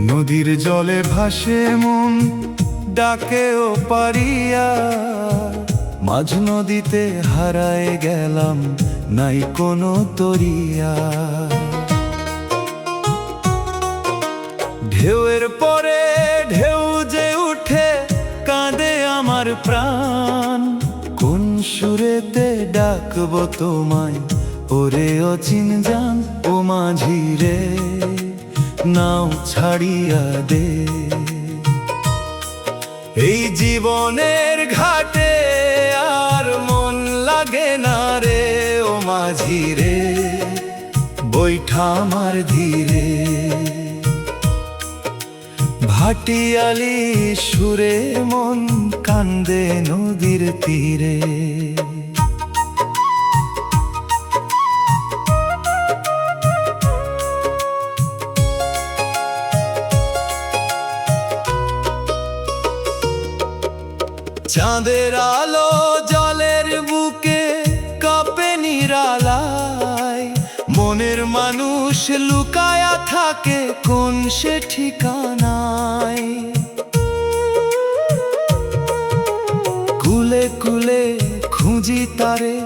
নদীর জলে ভাসে মন ডাকে ও পারিয়া, মাঝ নদীতে হারায় গেলাম নাই কোনো তরিয়া। ঢেউয়ের পরে ঢেউ যে উঠে কাঁদে আমার প্রাণ, কোন সুরেতে ডাকবো তোমায় ওরে অচিন জান। ও মাঝি রে নাও ছাড়িয়া দে, এই জীবনের ঘাটে আর মন লাগে না রে। ও মাঝি রে বৈঠা আমার ধীরে, ভাটিয়ালি সুরে মন কান্দে নদীর তীরে। চাঁদের আলো জলের বুকে কাঁপে নিরালায়, মনের মানুষ লুকায়া থাকে কোন সে ঠিকানায়। কুলে কুলে খুঁজি তারে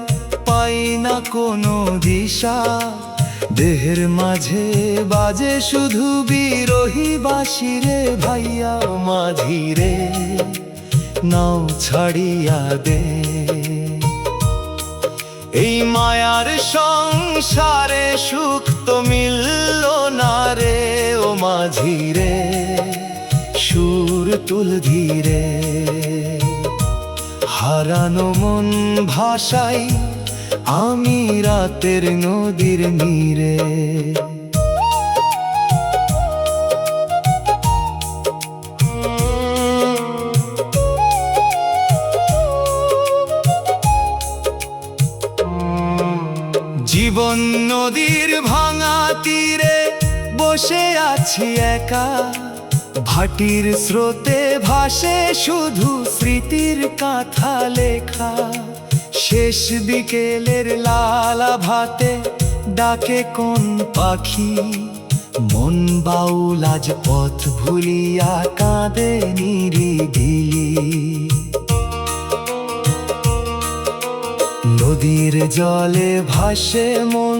পাই না কোনো দিশা, দেহের মাঝে বাজে শুধু বিরহী বাঁশি রে। ভাইয়া মাঝি রে নাও ছাড়িয়া দে, এই মায়ার সংসারে সুখ তো মিলল না রে। ও মাঝি রে সুর তুল ধীরে, হারানো মন ভাষাই আমি রাতের নদীর নীরে। জীবন নদীর ভাঙা তীরে বসে আছি একা, ভাটির স্রোতে ভাসে শুধু স্মৃতির কথা লেখা। শেষ বিকেলের লাল আভাতে ডাকে কোন পাখি, মন বাউল আজ পথ ভুলিয়া কাঁদে নিরিবিলি। নদীর জলে ভাসে মন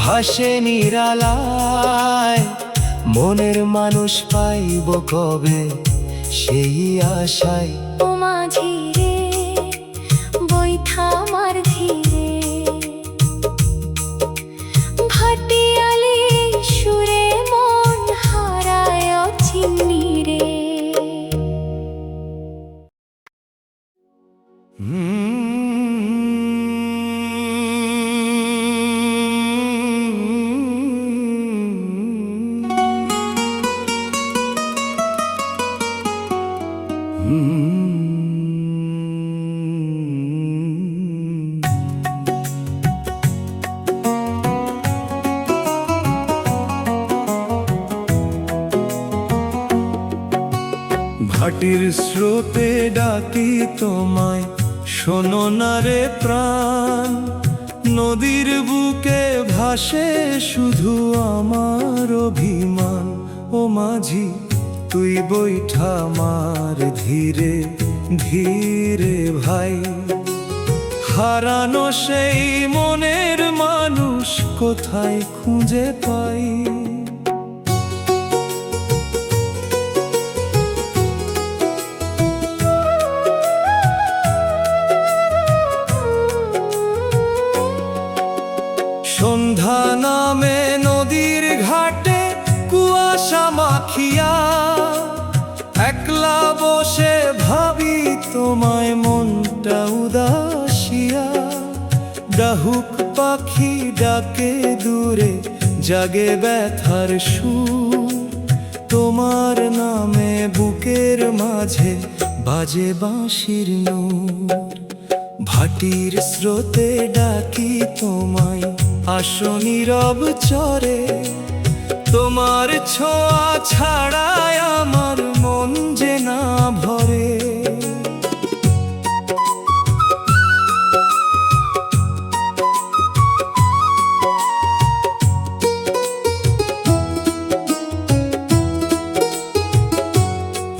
ভাসে নিরালায়, মনের মানুষ পাইব কবে সেই আশায়। ও মাঝি রে বৈঠা আমার ধীরে, ভাটিয়ালি সুরে মন হারায় অচিন নীরে। ভাটির স্রোতে ডাকি তোমায় শোনো না রে প্রাণ, নদীর বুকে ভাসে শুধু আমার অভিমান। ও মাঝি তুই বৈঠা আমার ধীরে ধীরে ভাই, হারানো সেই মনের মানুষ কোথায় খুঁজে পাই। সন্ধ্যা নামে নদীর ঘাটে কুয়াশা মাখিয়া, একলা বসে ভাবি তোমায় মনটা উদাসিয়া। ডাহুক পাখি ডাকে দূরে জাগে ব্যথার সুর, তোমার নামে বুকের মাঝে বাজে বাঁশির নূর। ভাটির স্রোতে ডাকি তোমায়, আসো নীরব চরে। তোমার ছোঁয়া ছাড়ায় আমার মন যে না ভরে।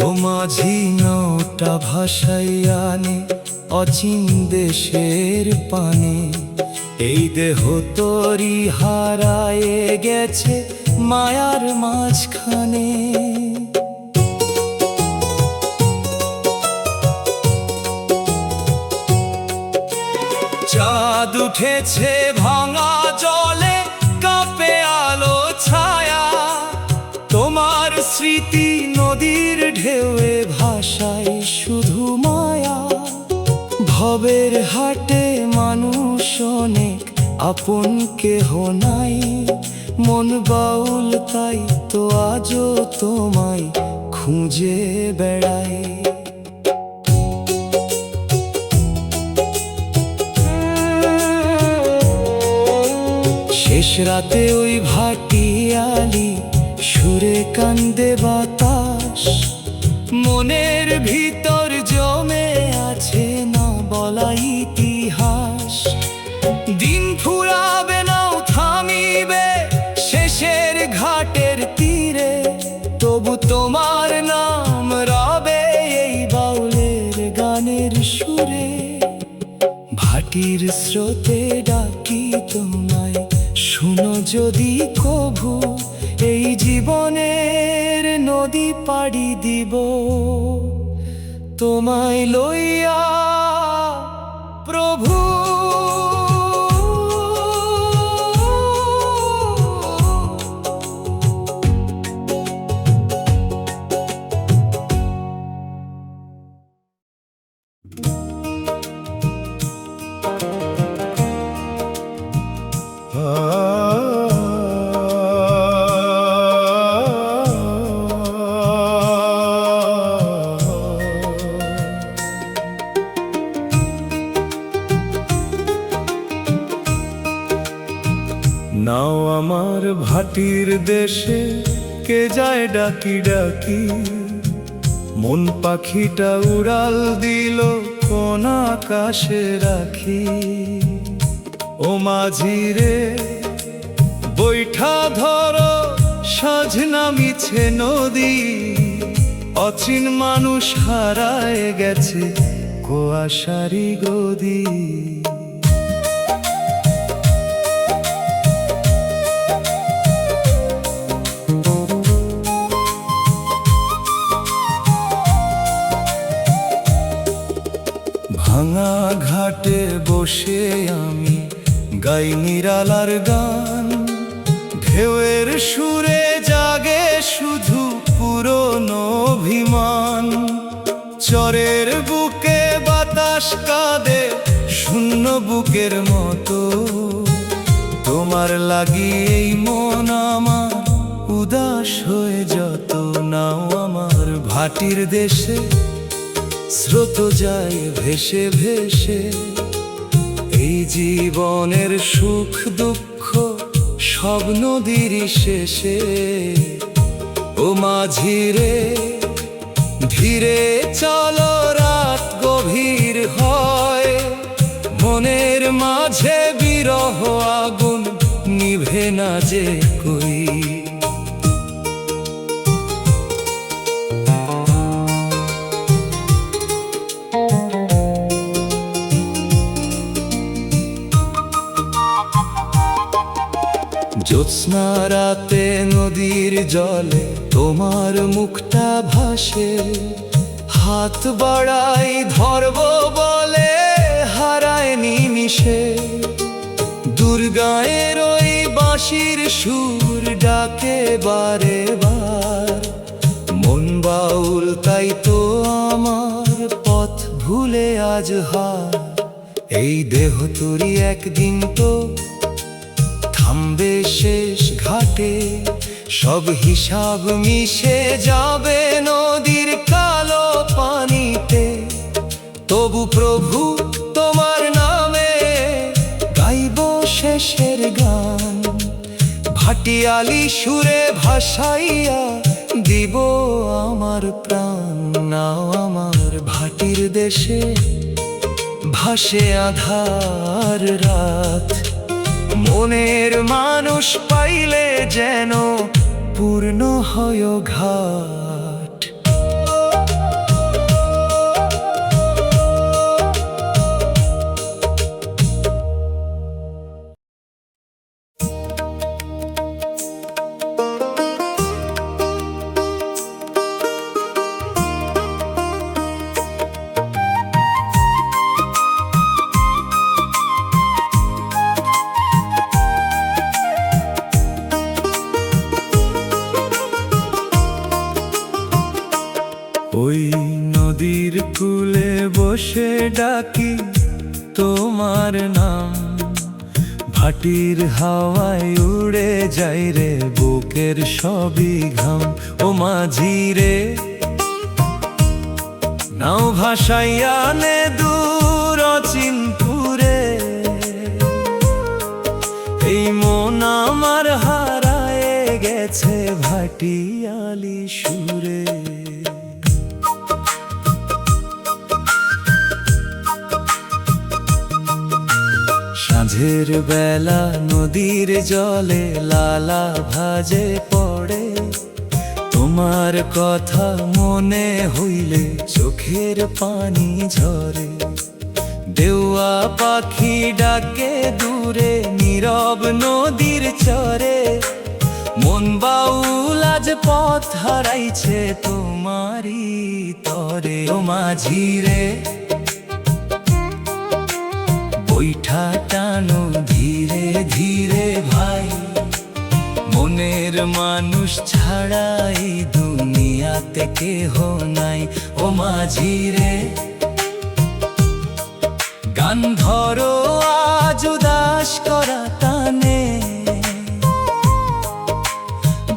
ও মাঝি নৌটা ভাসাইয়া আনে অচিন দেশের পানে। এই দেহ তোরি হারায়ে গেছে মায়ার মাঝখানে। চাঁদ উঠেছে ভাঙা জলে, কাঁপে আলো ছায়া। তোমার স্মৃতি নদীর ঢেউয়ে ভাসায় শুধু মায়া। ভবের হাটে মানুষ অনেক, আপন কেহ নাই। মন বাউল তাই তো আজও তোমায় খুঁজে বেড়াই। শেষ রাতে ওই ভাটিয়ালি সুরে কান্দে বাতাস। মনের ভিতর জমে আছে না বলা ইতিহাস। দিন ফুরাবে নাও থামিবে শেষের ঘাটের তীরে। তবু তোমার নাম রবে এই বাউলের গানের সুরে। ভাটির স্রোতে ডাকি তোমায়, শুনো যদি কভু। এই জীবনের নদী পাড়ি দিব তোমায় লইয়া প্রভু। নাও আমার ভাটির দেশে, কে যায় ডাকি ডাকি। মন পাখিটা উড়াল দিল কোন আকাশে রাখি। ও মাঝি রে বৈঠা ধরো, সাঁঝ নামিছে নদী। অচিন মানুষ হারায় গেছে কুয়াশারি গদি। ভাঙা ঘাটে বসে আমি গাই নিরালার গান। ঢেউয়ের সুরে জাগে শুধু পুরনো অভিমান। চরের বুকে বাতাস কাঁদে শূন্য বুকের মতো। তোমার লাগি এই মন আমার উদাস হয়ে যত। নাও আমার ভাটির দেশে, স্রোত যায় ভেসে ভেসে। এই জীবনের সুখ দুঃখ সব নদীর শেষে। ও মাঝি রে ধীরে চলো, রাত গভীর হয়। মনের মাঝে বিরহ আগুন নিভে না যে কই। জ্যোৎস্না রাতে নদীর জলে তোমার মুখটা ভাসে। হাত বাড়াই ধরব বলে হারায় নিমিষে। দুর্গায়ের ওই বাঁশির সুর ডাকে বারে বার। মন বাউল তাই তো আমার পথ ভুলে আজ হার। এই দেহ তোরি একদিন তো থামবে শেষ ঘাটে। সব হিসাব মিশে যাবে নদীর কালো পানিতে। ভাটিয়ালি সুরে ভাসাইয়া দিব আমার প্রাণ। নাও আমার ভাটির দেশে ভাসে আধার রাত, মনের মানুষ পাইলে যেন পূর্ণ হয় ঘাট। ওই নদীর কূলে বসে ডাকি তোমার নাম, ভাটির হাওয়ায় উড়ে যাই রে বুকের সবই ঘাম। ও মাঝি রে নাও ভাসাইয়া নে দূর অচিনপুরে, এই মন আমার হারায় গেছে ভাটিয়ালি সুরে। সাঁঝের বেলা নদীর জলে লালা ভাজে পড়ে, তোমার কথা মনে হইলে চোখের পানি ঝরে। দেওয়া পাখি ডাকে দূরে নীরব নদীর চরে, মন বাউল আজ পথ হারাইছে তোমারই তরে। ও মাঝি রে বৈঠা টানো ধীরে ধীরে ভাই, মনের মানুষ ছাড়া এই দুনিয়াতে কেহ নাই। ও মাঝি রে গান ধরো আজ উদাস করা টানে,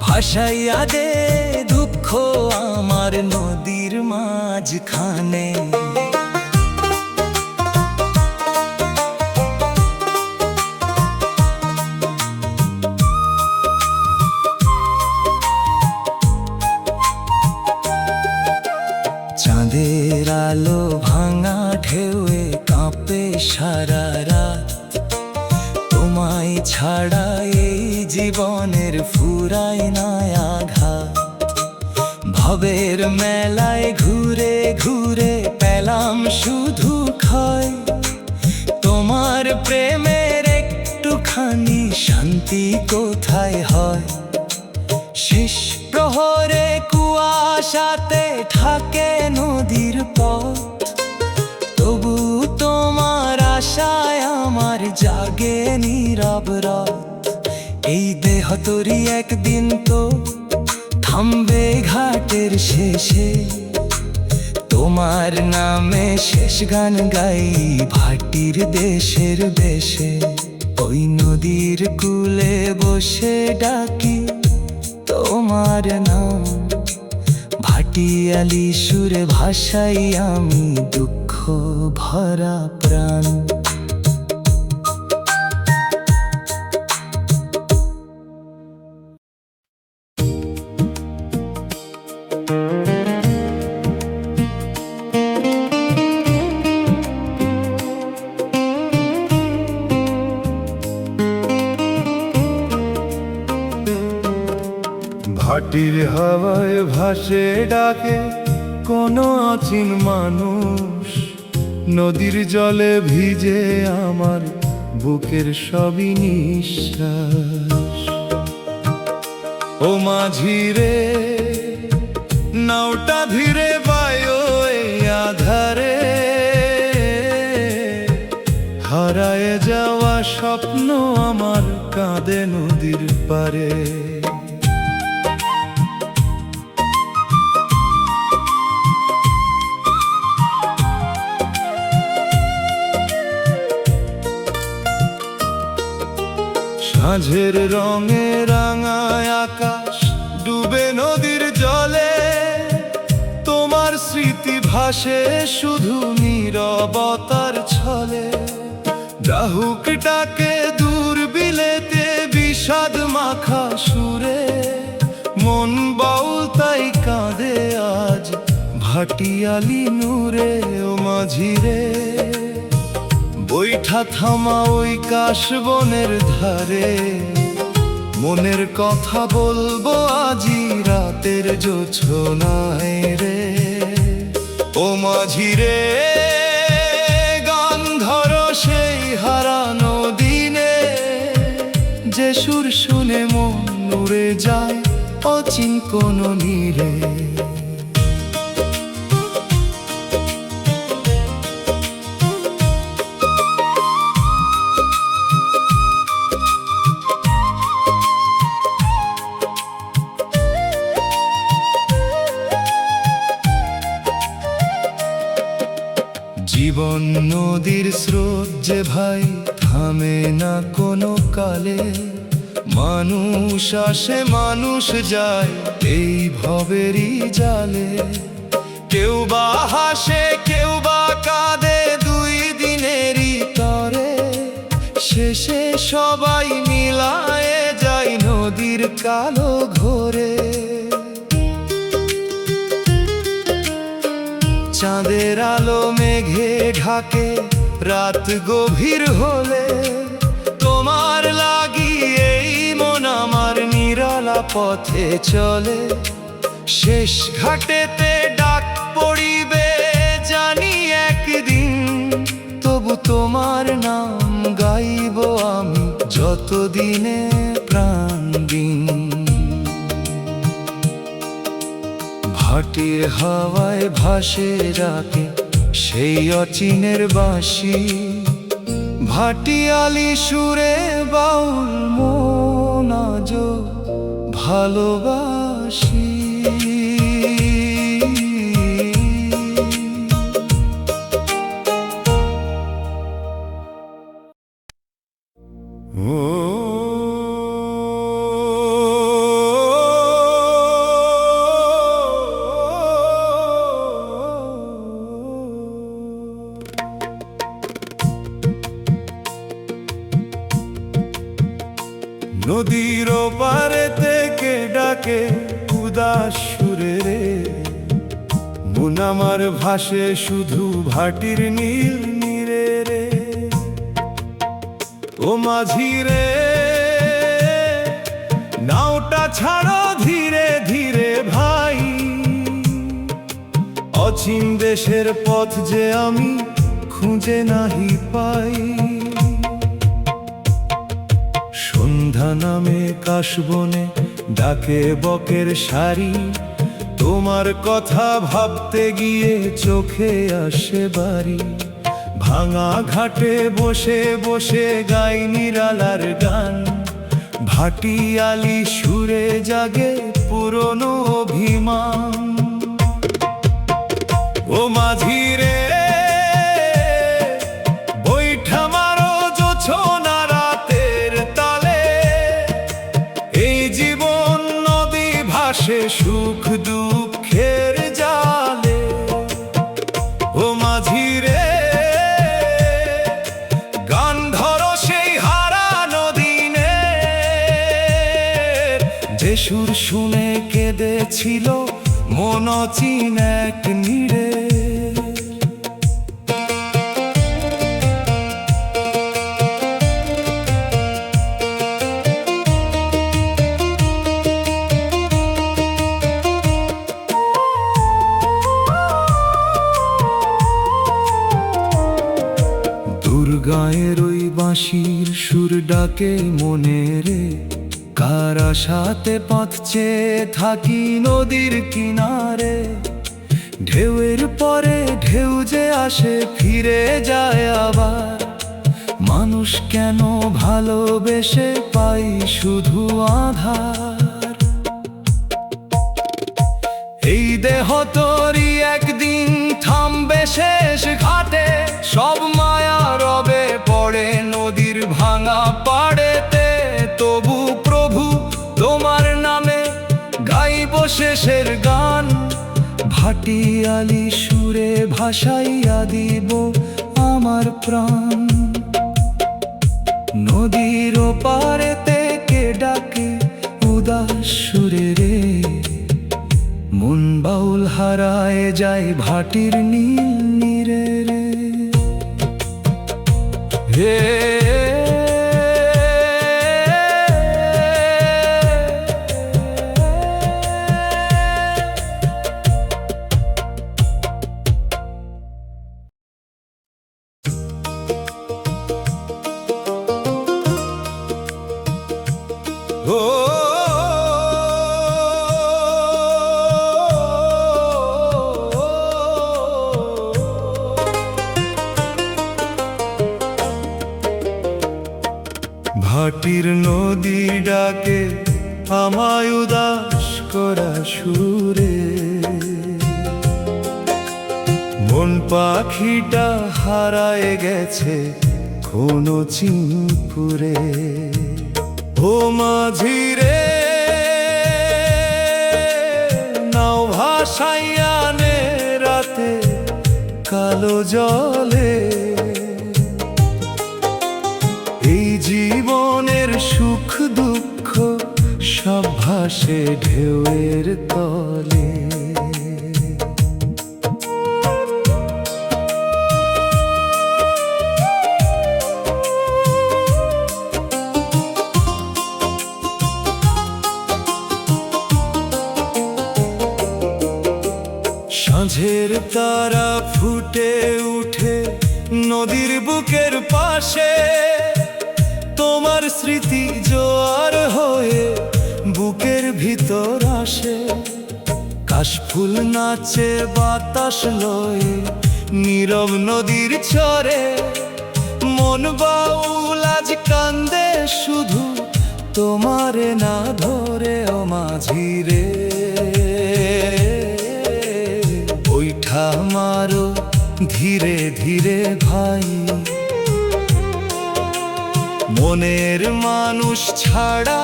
ভাসাইয়া দে দুঃখ আমার নদীর মাঝখানে। চাঁদের আলো ভাঙা ঢেউয়ে কাঁপে সারা রাত, তোমায় ছাড়া এই জীবনের ফুরায় না আঘাত। ভবের মেলায় ঘুরে ঘুরে পেলাম শুধু ক্ষয়, তোমার প্রেমের একটুখানি শান্তি কোথায় হয়। শেষ প্রহরে কুয়াশাতে থাকে নদীর পথ, তবু তোমার আশায় আমার জাগে নীরব রাত। এই দেহ তোরই একদিন তো থামবে ঘাটের শেষে, তোমার নামে শেষ গান গাই ভাটির দেশের দেশে। ওই নদীর কূলে বসে ডাকি তোমার নাম, ভাটিয়ালি সুরে ভাসাই আমি দুঃখ ভরা প্রাণ। ভাটির হাওয়ায় ভাসে ডাকে কোনো অচিন মানুষ, নদীর জলে ভিজে আমার বুকের সবই নিঃশ্বাস। ও মাঝি রে নাওটা ধীরে বায়ো এই আধারে, হারায় যাওয়া স্বপ্ন আমার কাঁদে নদীর পারে। সাঁঝের রঙে রাঙায় আকাশ ডুবে নদীর জলে, তোমার স্মৃতি ভাসে শুধু নীরবতার ছলে। ডাহুক ডাকে দূর বিলেতে বিষাদ মাখা ভাটিয়ালি নূরে ও মাঝিরে, বৈঠা থামা ওই কাশবনের ধারে, মনের কথা বলবো আজি রাতের জোছনায় রে। ও মাঝিরে গান ধরো সেই হারানো দিনে, যে সুর শুনে মন উড়ে যায় অচিন কোন নীরে। জীবন নদীর স্রোত যে ভাই থামে না কোনো কালে, মানুষ আসে মানুষ যায় এই ভবেরই জালে। কেউ বা হাসে কেউ বা কাঁদে দুই দিনেরই তরে, শেষে সবাই মিলায়ে যায় নদীর কালো ঘোরে। চাঁদের আলো মেঘে ঢাকে রাত গভীর হলে, তোমার লাগি এই মন আমার নিরালা পথে চলে। শেষ ঘাটেতে ডাক পড়িবে জানি একদিন, তবু তোমার নাম গাইব আমি যতদিনে প্রাণ দিন। ভাটির হাওয়ায় ভাসে রাতে সেই অচিনের বাঁশি, ভাটিয়ালি সুরে বাউল মন আজো ভালোবাসি। নদীর পারে থেকে ডাকে উদাস সুরে রে, মন আমার ভাসে শুধু ভাটির নীল নীরে রে। ও মাঝি রে নাওটা ছাড়ো ধীরে ধীরে ভাই, অচিন দেশের পথ যে আমি খুঁজে নাহি পাই। সন্ধ্যা নামে কাশবনে ডাকে বকের সারি, তোমার কথা ভাবতে গিয়ে চোখে আসে বাড়ি। ভাঙা ঘাটে বসে বসে গাই নিরালার গান, ভাটিয়ালি সুরে জাগে পুরনো অভিমান। ও মাঝি রে বৈঠা মারো জোছনা রাতের তালে, এই জীবন নদী ভাসে সুখ দুঃখের জালে। ও মাঝি রে গান ধরো সেই হারানো দিনের, যে সুর শুনে কেঁদেছিল মন অচিন এক নীড়ে। দুর্গায়ের ওই বাঁশির সুর ডাকে মনে রে, কার আশাতে পথ চেয়ে থাকি নদীর কিনারে। ঢেউয়ের পরে ঢেউ যে আসে ফিরে যায় আবার, মানুষ কেন ভালোবেসে পাই শুধু আধার। এই দেহ তোরই একদিন থামবে শেষ ঘাটে, সব মায়া রবে পড়ে নদীর ভাঙা পাড়েতে। তবু প্রভু তোমার নামে গাইব শেষের গান, ভাটিয়ালি সুরে ভাসাইয়া দিব আমার প্রাণ। নদীর পারেতে কে ডাকে উদাস সুরে রে, মন বাউল হায় হারায় যায় ভাটির নীল নীরে রে হে ভাটির নদী ডাকে আমায় উদাস করা সুরে মন পাখিটা হারায় গেছে কোন চিনপুরে ও মাঝি রে নাও ভাসাইয়ানে রাতে কালো জলে এই জীবনের সুখ দুঃখ সব ভাসে ঢেউয়ের তলে সাঁঝের তারা ফুটে উঠে নদীর বুকের পাশে তোমার স্মৃতি জোয়ার হয়ে বুকের ভিতর আসে কাশফুল নাচে বাতাস লয়ে নীরব নদীর চরে মন বাউল আজ কান্দে শুধু তোমারে না ধরে ও মাঝি রে ওইঠা মারো ধীরে ধীরে ভাই মনের মানুষ ছাড়া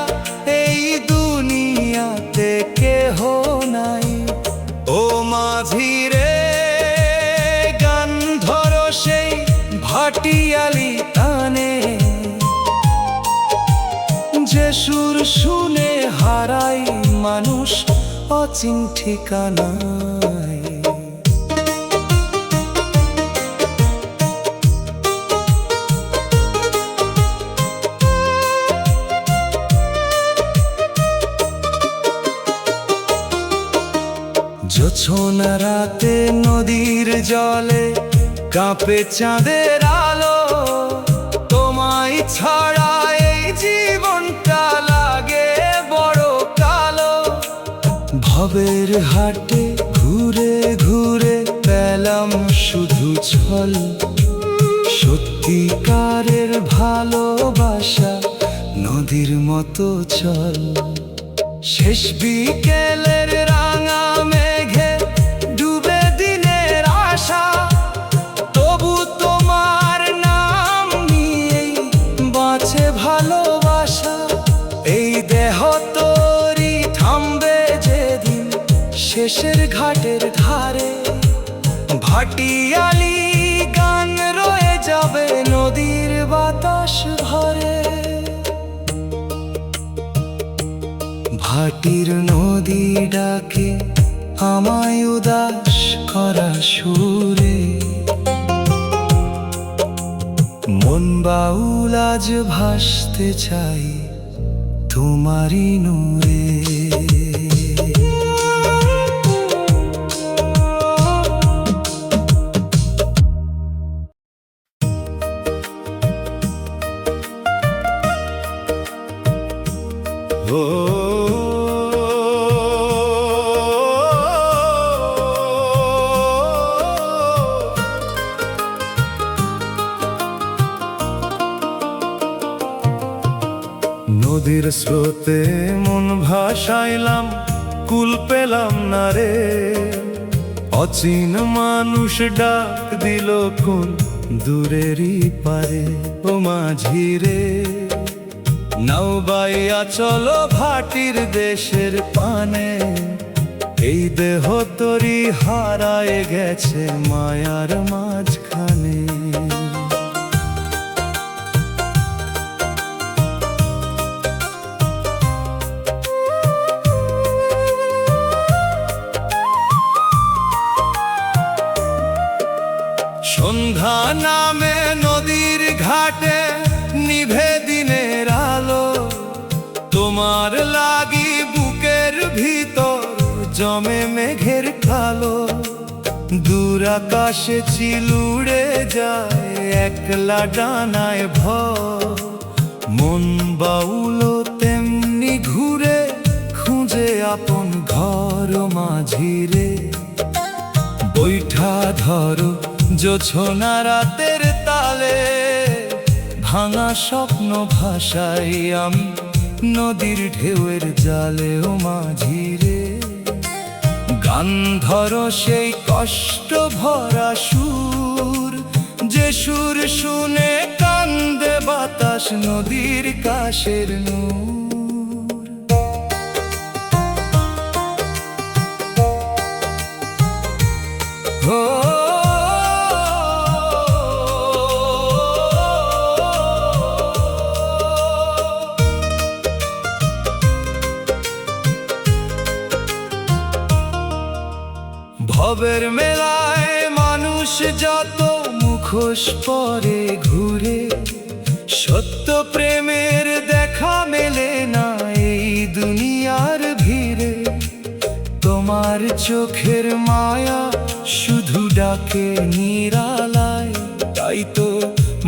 এই দুনিয়াতে কেহ নাই ও মাঝি রে গান ধরো সেই ভাটিয়ালি টানে যে সুর শুনে হারাই মানুষ অচিন ঠিকানায় জোছনা রাতে নদীর জলে কাঁপে চাঁদের আলো তোমায় ছাড়া এই জীবনটা লাগে বড় কালো ভবের হাটে ঘুরে ঘুরে পেলাম শুধু ছল সত্যিকারের ভালোবাসা নদীর মতো চল শেষ বিকেলের রাঙা মেঘে ডুবে দিনের আশা তবু তোমার নাম নিয়েই বাঁচে ভালোবাসা এই দেহ তোরই থামবে যেদিন শেষের ঘাটের ধারে ভাটিয়ালি গান রয়ে যাবে নদীর বাতাস ভরে ভাটির নদী ডাকে আমায় উদাস করা সুরে মন বাউল আজ ভাসতে চাই তোমারই নূরে নদীর স্রোতে মন ভাসাইলাম কুল পেলাম না রে অচিন মানুষ ডাক দিল কোন দূরেরই পারে ও মাঝি রে নাও বাইয়া চলো ভাটির দেশের পানে এই দেহ তরি হারায় গেছে মায়ার মাঝখানে সন্ধ্যা নামে নদীর ঘাটে নিভে দিনের আলো, তোমার লাগি বুকের ভিতর জমে মেঘের কালো। দূর আকাশে চিল উড়ে যায় একলা ডানায় ভর, মন বাউলো তেমনি ঘুরে খুঁজে আপন ঘর মাঝিরে। বৈঠা ধরো জোছনা রাতের তালে, ভাঙা স্বপ্ন ভাসাই আমি নদীর ঢেউয়ের জালে ও মাঝিরে। গান ধরো সেই কষ্ট ভরা সুর, যে সুর শুনে কান্দে বাতাস নদীর কাশের নূর। ভবের মেলায় মানুষ যত মুখোশ পরে ঘুরে, সত্য প্রেমের দেখা মেলে না এই দুনিয়ার ভিড়ে। তোমার চোখের মায়া শুধু ডাকে নিরালায়, তাই তো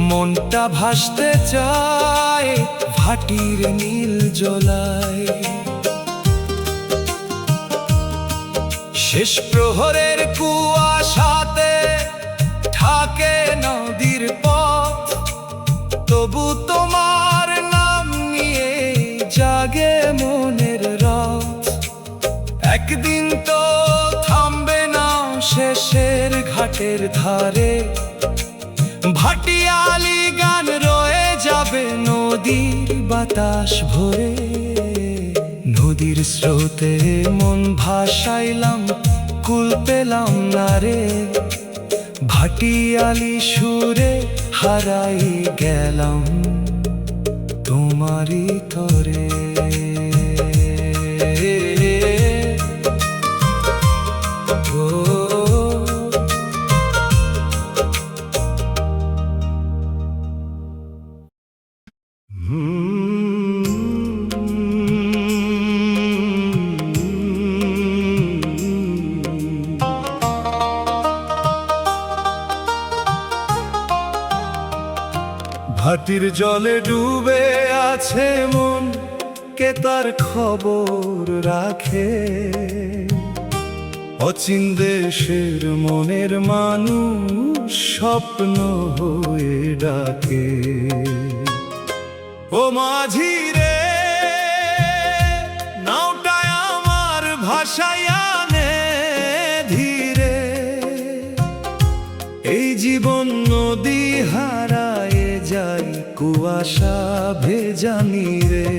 মনটা ভাসতে চায় ভাটির নীল জলায়। শেষ প্রহরের কুয়াশাতে থাকে নদীর পথ, তবু তোমার নাম নিয়ে জাগে মনের রাত। একদিন তো থামবে না শেষের ঘাটের ধারে, ভাটিয়ালি গান রয়ে যাবে নদীর বাতাস ভরে। নদীর স্রোতে মন ভাসাইলাম কুল পেলাম না রে, ভাটিয়ালি সুরে হারাই গেলাম তোমারই তরে। ভাটির জলে ডুবে আছে মন, কে তার খবর রাখে? অচিন দেশের মনের মানুষ স্বপ্ন হয়ে ডাকে। ও মাঝি রে, নাওটায় আমার ভাসাইয়া নে ধীরে। এই জীবন নদী হারায় যাই কুয়াশা ভেজানি রে।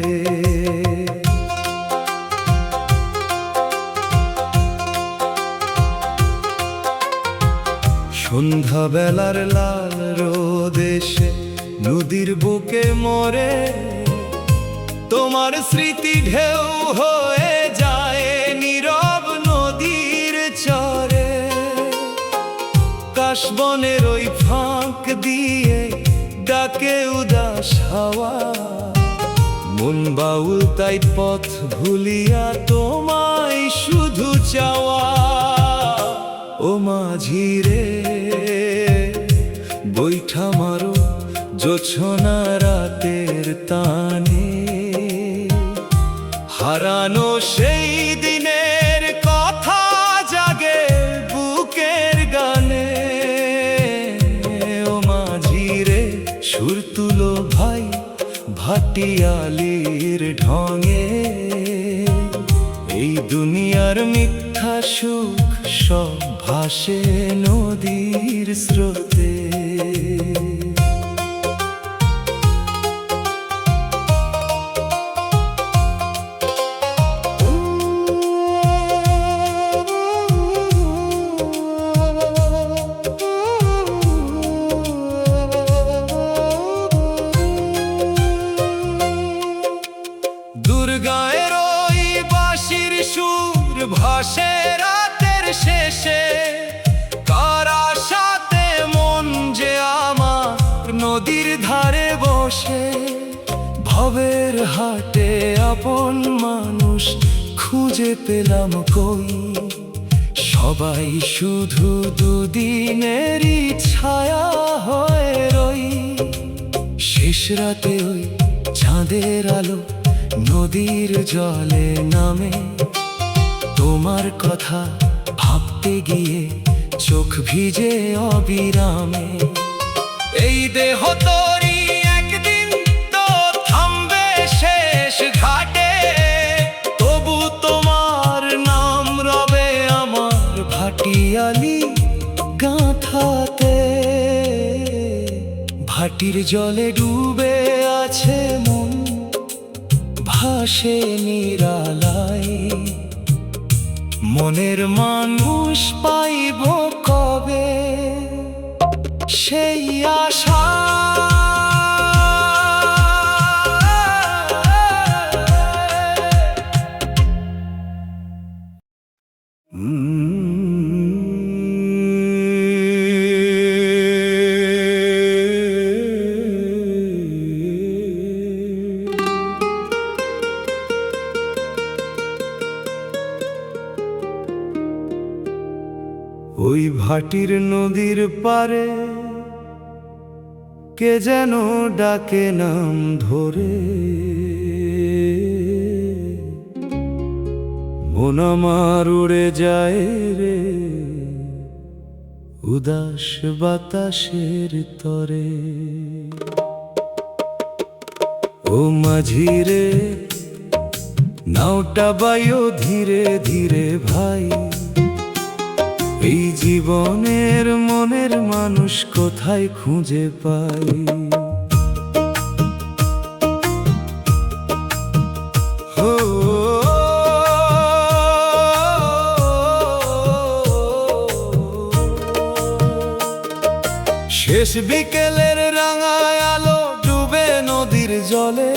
সন্ধ্যা বেলার লাল রোদ এসে নদীর বুকে মরে, তোমার স্মৃতি ঢেউ হয়ে যায় নীরব নদীর চরে। কাশবনের ওই ফাঁক দিয়ে ডাকে উদাস হাওয়া, মন বাউল তাই পথ ভুলিয়া তোমায় শুধু চাওয়া। ও মাঝি রে, বৈঠা মারো জোছনা রাতের তানে, হারানো সেই দিনের কথা জাগে বুকের গানে। ও মাঝি রে, সুর তুলো ভাই ভাটিয়ালির ঢঙে। এই দুনিয়ার মিথ্যা সুখ সব ভাসে নদীর স্রোতে। দুর্গায়ের ওই বাঁশির সুর ভাসে রাতের শেষে, কার আশাতে মন রবের হাটে আপন মানুষ খুঁজে পেলাম কই, সবাই শুধু দুদিনেরই ছায়া হয়ে রই। শেষ রাতে ওই চাঁদের আলো নদীর জলে নামে, তোমার কথা ভাবতে গিয়ে চোখ ভিজে অবিরামে। এই দেহ তোরই একদিন তো থামবে শেষ ঘাটে, তবু তোমার নাম রবে আমার ভাটিয়ালি গাঁথাতে। ভাটির জলে ডুবে আছে মন, ভাসে নিরালায়। মনের মানুষ পাইব কবে সেই আশা। ওই ভাটির নদীর পারে কে যেন ডাকে নাম ধরে, মন আমার উড়ে যায় রে উদাস বাতাসের তরে। ও মাঝি রে নাওটা বাইও ধীরে ধীরে ভাই, এই জীবনের মনের মানুষ কোথায় খুঁজে পাই। শেষ বিকেলের রাঙায় আলো ডুবে নদীর জলে,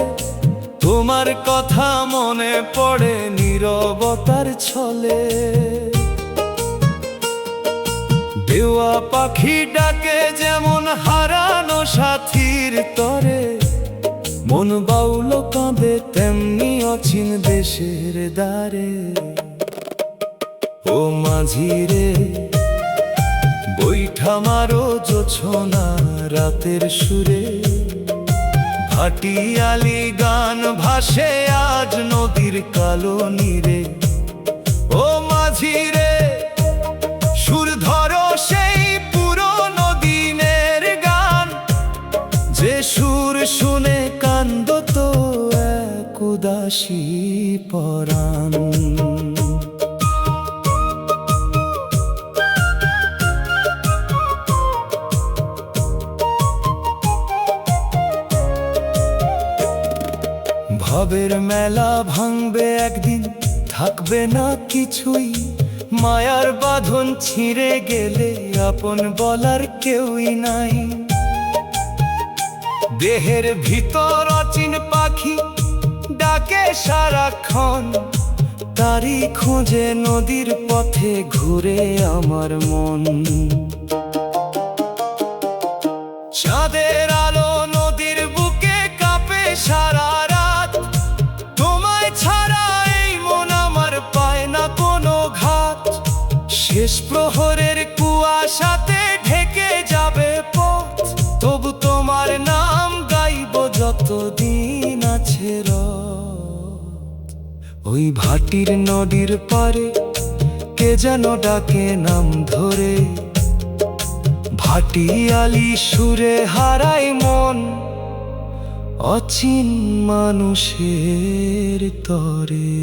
তোমার কথা মনে পড়ে নীরবতার ছলে। দেওয়া পাখি ডাকে যেমন হারানো সাথীর তরে, মন বাউল কাঁদে তেমনি অচিন দেশের দ্বারে। ও মাঝি রে বৈঠা মারো জোছনা রাতের সুরে, ভাটিয়ালি গান ভাসে আজ নদীর কালো নীরে। ও মাঝি রে সুর ধরো সেই পুরনো দিনের গান, যে সুর শুনে কান্দত এক উদাসী পরাণ। ভাবের মেলা ভাঙবে একদিন, থাকবে না কিছুই। মায়ার বাঁধন ছিঁড়ে গেলে আপন বলার কেউই নাই। দেহের ভিতর অচিন পাখি ডাকে সারাক্ষণ, তারই খোঁজে নদীর পথে ঘুরে আমার মন। চাঁদের আলো নদীর বুকে কাঁপে সারা রাত, তোমায় ছাড়া এই মন আমার পায় না কোনো ঘাত। শেষ প্রহরের কুয়াশাতে ঢেকে যাবে পথ, তবু তোমার নাম গাইব যতদিন আছে রাত। ওই ভাটির নদীর পারে কে যেন ডাকে নাম ধরে, ভাটিয়ালি সুরে হারায় মন অচিন মানুষের তরে।